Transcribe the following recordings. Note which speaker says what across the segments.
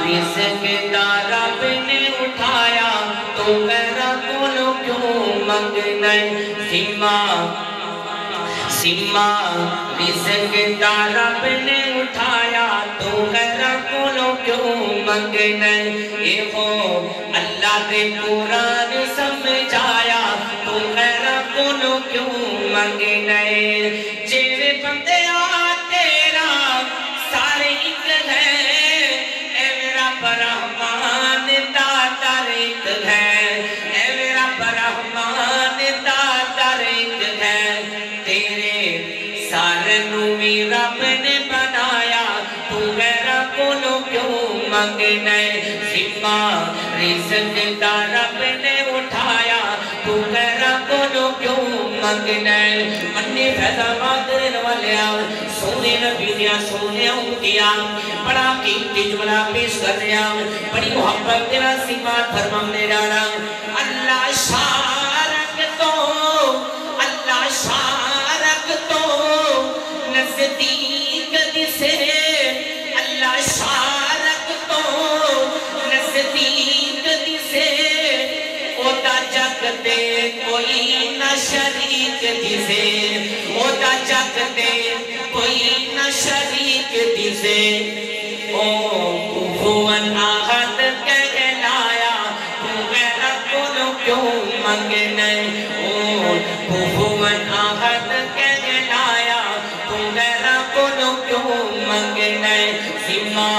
Speaker 1: رزق دا رب نے اٹھایا تو غیرہ کولوں کیوں منگنا سیما رزق دا رب نے اٹھایا تو غیرہ کولوں کیوں منگنا اے ہو اللہ دے قرآن سمجھایا تو غیرہ کولوں کیوں منگنا جیوے بندے تیرا سارے ایک ہے اے میرا برحمان دادر ایک ہے اے میرا برحمان دادر ایک ہے تیرے سارے نومی رب نے بنایا تو غیرہ کولوں کیوں منگنا سیما رزق دا رب نے اٹھایا تو غیرہ کولوں کیوں منگنا منی فیضہ مادرین والیا سونے نبی دیا سونے اونتیا بڑا قیمتی جملہ پیش کر رہا بڑی محبت تیرا سیمات فرمان دے جانا اللہ شارک تو نزدیک دسے اللہ شارک تو نزدیک دسے او دا جگ دے کوئی نہ شریک دسے او دا جگ دے کوئی نہ شریک دسے او کفوان آہد کہلایا تو غیرہ کولوں کیوں منگنا او کفوان آہد کہلایا تو غیرہ کولوں کیوں منگنا سیما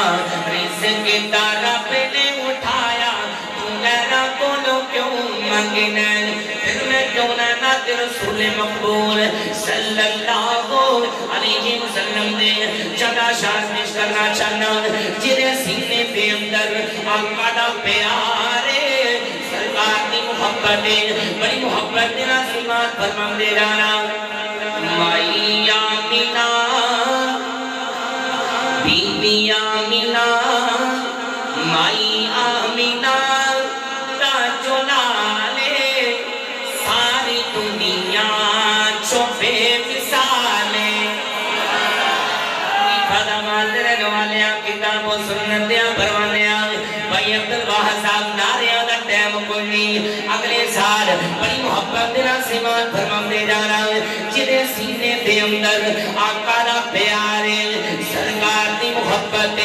Speaker 1: رزق دا رب نے اٹھایا تو غیرہ کولوں کیوں منگنا پھر میں کیوں نہ نات رسول مقبول صلی اللہ علیہ وسلم دے جگہ شاہ پیش کرنا چاہنا جنہیں سینے دے اندر آقا دا پیارے سرکار دی محبت بڑی محبت دینا سیمات فرمان دے جانا مائی آمینہ بی بی آمینہ مائی آمینہ تاجو لالے ساری دنیا چھوپے مثالے فضا مادرین والیاں کتاب و سنتیاں پروانیاں بھائی عبدالواحد صاحب ناریاں دا ٹیم کوئی اگلے سال بڑی محبت دینا سیمان فرمان دے جانا جنہیں سینے دے اندر آقا دا پیارے سرکار دی محبت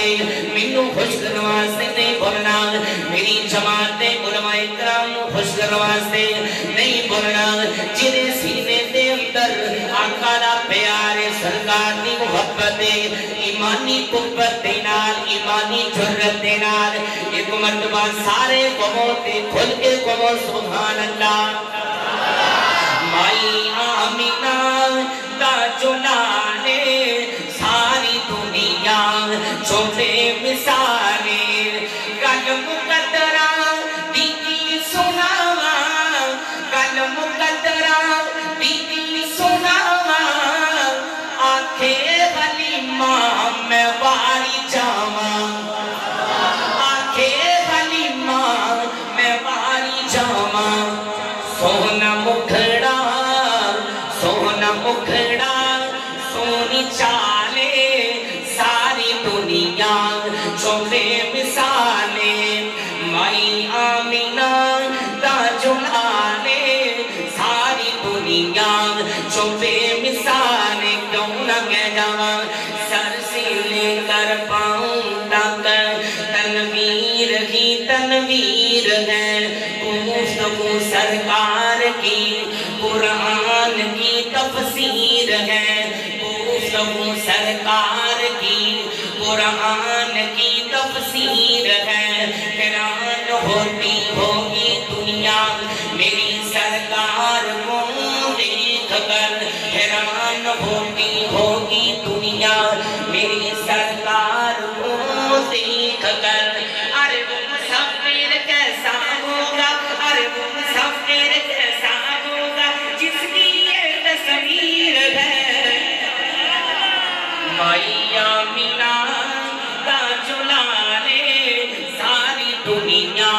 Speaker 1: منو خوش کرنواستے نہیں بولنا میری جماعت علماء اکرام خوش کرنواستے نہیں بولنا جنہیں سینے دے اندر آقا دا پیارے سرکار دی محبت ایمانی قوت دینال ایمانی جرت دینال ایک مرتبہ سارے قوموتے کھل کے قومو سبحان اللہ مائی آمینہ تاجو لالے ساری دنیا چھوٹے مثالے کل مقدرہ دیدی سناوا کل مقدرہ دیدی سناوا آنکھیں غلیمہ میں واری جاوا آنکھیں غلیمہ میں واری جاوا سونا مکھڑا سونی چالے ساری دنیا چھوٹے مثالے مائی آمینہ تاجو لالے ساری دنیا چھوٹے مثالے کیوں نہ کہہ جاواں سر سے لے کر پاؤں تک تنویر ہی تنویر ہے گفتگو سرکار کی قرآن کی تفسیر ہے گفتگو سرکار کی قرآن کی تفسیر ہے حیران ہوتی ہوگی دنیا میری سرکار کو دیکھ کر حیران ہوتی ہوگی دنیا میری سرکار کو دیکھ کر ارے وہ مسافر کیسا ہوگا ارے وہ مسافر کیسا ہوگا جس کی یہ تصویر ہے مائی آمینہ تاجو لالے ساری دنیا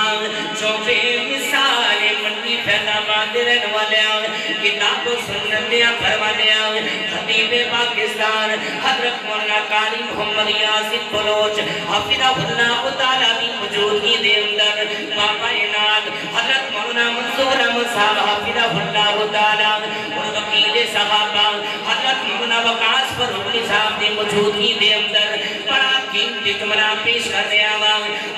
Speaker 1: جو بے مثال منی پھیلا بادرن والیاں کتاب و سنتیاں فرمانیاں خطیب پاکستان حضرت مولانا قاری محمد یاسین بلوچ حفظہ اللہ تعالیٰ موجودگی دے اندر بابا اناد حضرت مولانا منصور احمد صاحب حافظہ اللہ تعالیٰ اور وکیل صحابہ حضرت مولانا وقاص فروغی صاحب دی موجودگی دے اندر بڑا قیمتی جملہ پیش کر دیا ہوا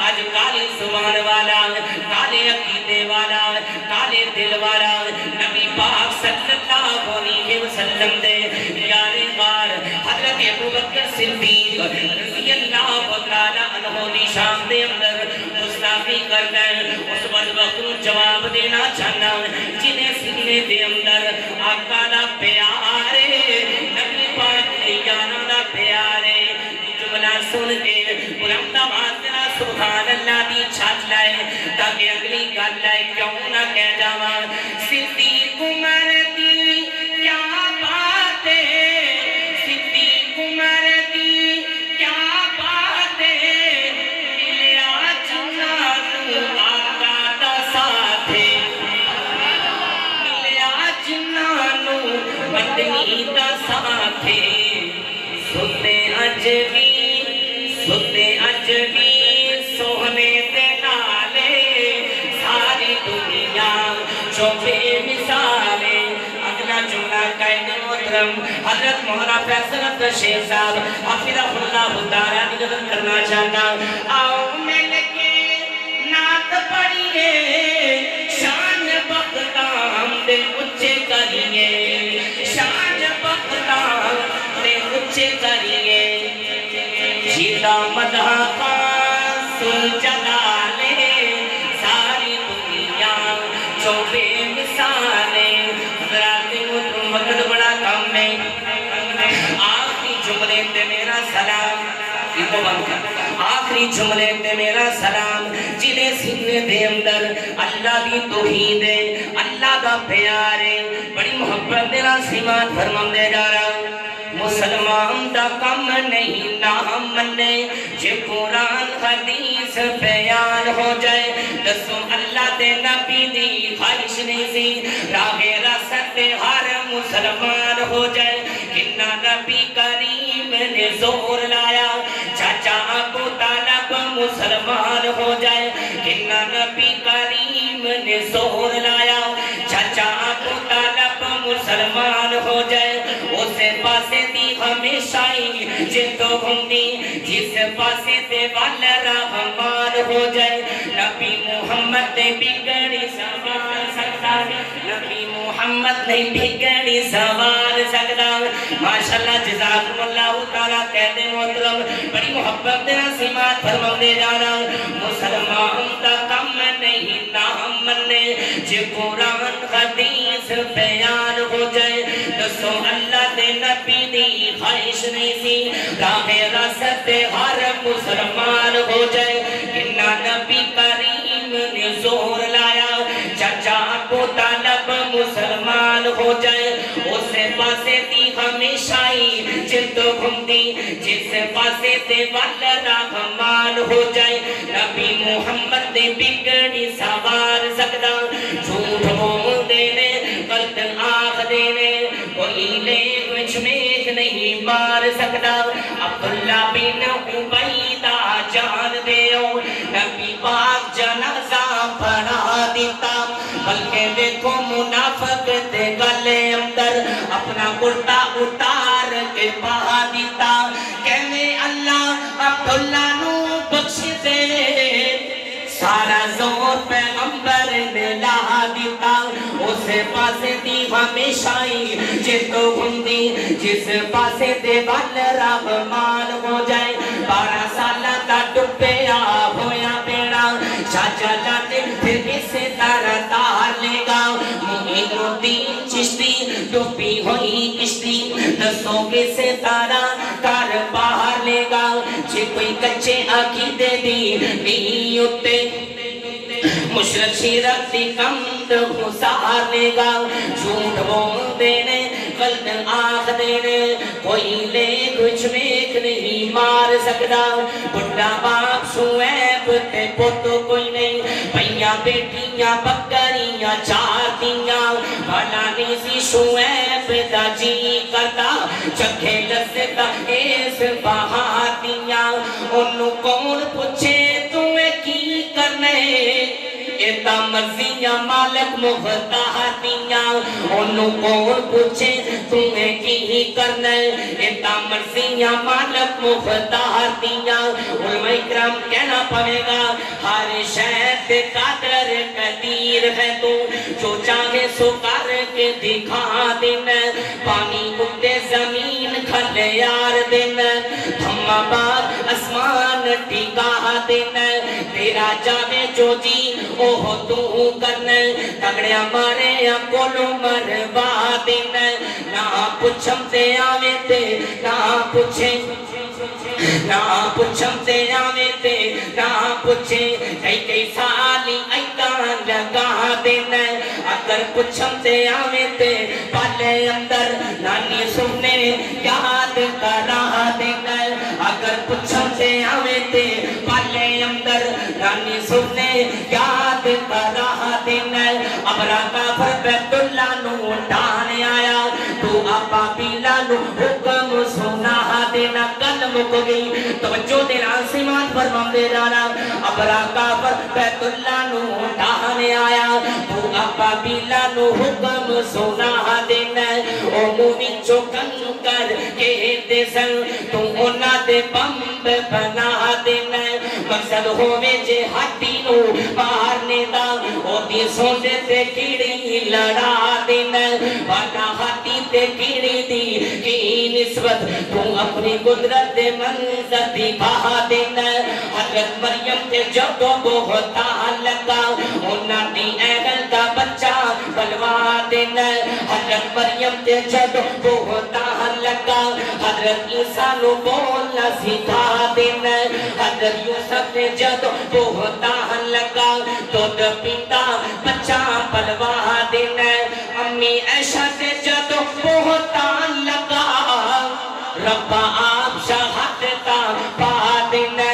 Speaker 1: آج کالی زبان والا کالے عقیدے والا کالے دل والا نبی پاک صلی اللہ علیہ وسلم دے یار غار حضرت ابو بکر صدیق رضی اللہ تعالیٰ عنہ دی شام دے اندر گستاخی کر گئے اس وقت جواب دینا چاہنا جنہیں سینے دے اندر آقا دا پیارے نبی پاک دے یاراں دا پیارے جملہ سن کے قرآن دا واسطہ سبحان اللہ دی چھاٹ لائے تاکہ اگلی گل لائے کیوں نہ کہہ جاواں صدیق عمر دی کیا بات ہے صدیق عمر دی کیا بات ہے ملیا جنان آقا دا ساتھ ملیا جنان مدنی دا ساتھ ستے اجوی سوہنے دے نالے ساری دنیا جو بے مثالے اگلا جملہ قائد محترم حضرت مولانا فیصل احمد شیخ صاحب حافظہ اللہ تعالیٰ نگذر کرنا چاہتا آؤ مل کے نعت پڑھیے شان بختام دے اچھے کریے شان بختام دے اچھے کریے جیتا مدہ کا سن جلالے ساری دنیا جو بے مثالے حضرات محترم وقت بڑا کم ہے آخری جملے تے میرا سلام آخری جملے تے میرا سلام جنہیں سینے دے اندر اللہ دی توحید ہے اللہ دا پیار ہے بڑی محبت دینا سیمات فرمان دے جا رہا ہوں مسلمان دا کم نہیں نام منے جے قرآن حدیث بیان ہو جائے دسو اللہ دے نبی دی خواہش نہیں سی راہ راست ہر مسلمان ہو جائے کنا نبی کریم نے زور لایا چاچا ابو طالب مسلمان ہو جائے کنا نبی کریم نے زور لایا چاچا ابو طالب مسلمان ہو جائے اسے پاسے دی ہمیشہ ہی جتو گھنڈی جس پاسے دے والا رحمان ہو جائے نبی محمد نے بگڑی سوار سکتا نبی محمد نے بگڑی سوار سکتا ماشاءاللہ جزاکم اللہ تعالیٰ کہتے محترم بڑی محبت دینا سیمات فرمان دے جانا مسلمان دا کم نہیں نام منے جے قرآن حدیث بیان ہو جائے دسو اللہ دے نبی دی خواہش نہیں سی راہ راست ہر مسلمان ہو جائے کنا نبی کریم نے زور لایا چاچا ابو طالب مسلمان ہو جائے اسے پاسے دی ہمیشہ ہی جلد گھومتی جس پاسے دے والا رحمان ہو جائے نبی محمد نے بگڑی سوار سکتا جھوٹ بول دینے غلط آخ دینے کوئی لے کچھ میک نہیں مار سکتا عبداللہ بن عبیدہ جان دیو نبی پاک جنازہ پڑھا دیتا بلکہ دیکھو منافق دے گلے اندر اپنا کرتا اتار کے پہا دیتا کہنے اللہ عبداللہ نو بخش دے سارا زور پیغمبر نے لا دیتا اسے پاسے دی ہمیشہ ہی جتو گھندی جس پاسے دے وال رحمان ہو جائے 12 سالہ تا ڈبیا ہویا بیڑا چاچا جاتے پھر کسے طرح تار لے گا معین الدین چشتی ڈبی ہوئی کشتی دسوں کسے طرح کار باہر لے گا جے کوئی کچھے عقیدے دی نہیں اتے مشرق شیرک دی کمد خسار لے گا جھوٹ بول دینے غلط آخ دینے کوئی لے کچھ میک نہیں مار سکتا بڑا باپ شعیب تے پوتو کوئی نہیں پہیاں بیٹیاں بکریاں چاہتیاں بھلانی سی شعیب دا جی کرتا چکھے لذتا ایس بہاتیاں انہوں کون پوچھے تمہیں کی تا مرضیاں مالک مختار دیاں انہوں کون پوچھے تمہیں کی ہی کرنا ہے تا مرضیاں مالک مختار دیاں علماء اکرام کہنا پڑے گا ہر شہد قادر قدیر ہے تو جو چاہے سو کر کے دکھا دینا پانی اٹھے زمین کھلے یار دینا دھما بار اسمان ٹھیکا دینا تیرا جاوے جو جی اوہ تو کرنا تگڑیا مارے یا کولو مروا دینا نہ پچھم سے آوے تے نہ پچھیں نہ پچھم سے آوے تے نہ پچھیں کئی کئی سالی ایتان لگا دینا اگر پچھم سے آوے تے پالے اندر نانی سنے یاد کرا دینا اگر پچھم سے آوے تے پالے اندر نانی سنے یاد کرا دینا ابرا کافر بیت اللہ نو اٹھانے آیا تو آبا بیلا نو حکم سنا دینا قلم کو گئی توجہ دینا سیمان فرمان دے جانا ابرا کافر بیت اللہ نو اٹھانے آیا تو آبا بیلا نو حکم سنا دینا او مومن چو کنکر کے دے سن تو اونا دے بمب بنا دینا مقصد ہوئے جے ہٹی نو مارنے دا او دی سوندے تے کیڑی لڑا دینا بانا ہٹی تے کیڑی دی کی نسبت تو اپنی قدرت دے منظر دی بہا دینا حضرت مریم تے جب بہتا لگا اونا دی اہل کا بچہ بلوا دینا حضرت مریم تے جب بہتا لگا حضرت عیسیٰ نو بولنا سکھا دینا حضرت یوسف تے جب بہتا لگا تو پیتا بچہ بلوا دینا امی عائشہ تے جب بہتا لگا ربا آپ شہادتا پا دینا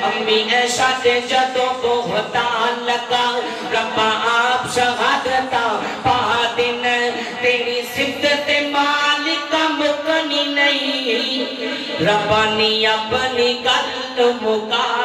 Speaker 1: امی عائشہ تے جب بہتا لگا ربا آپ شہادتا پا دینا تیری صفت مالک مکنی نہیں ربانی اپنی قلب مکا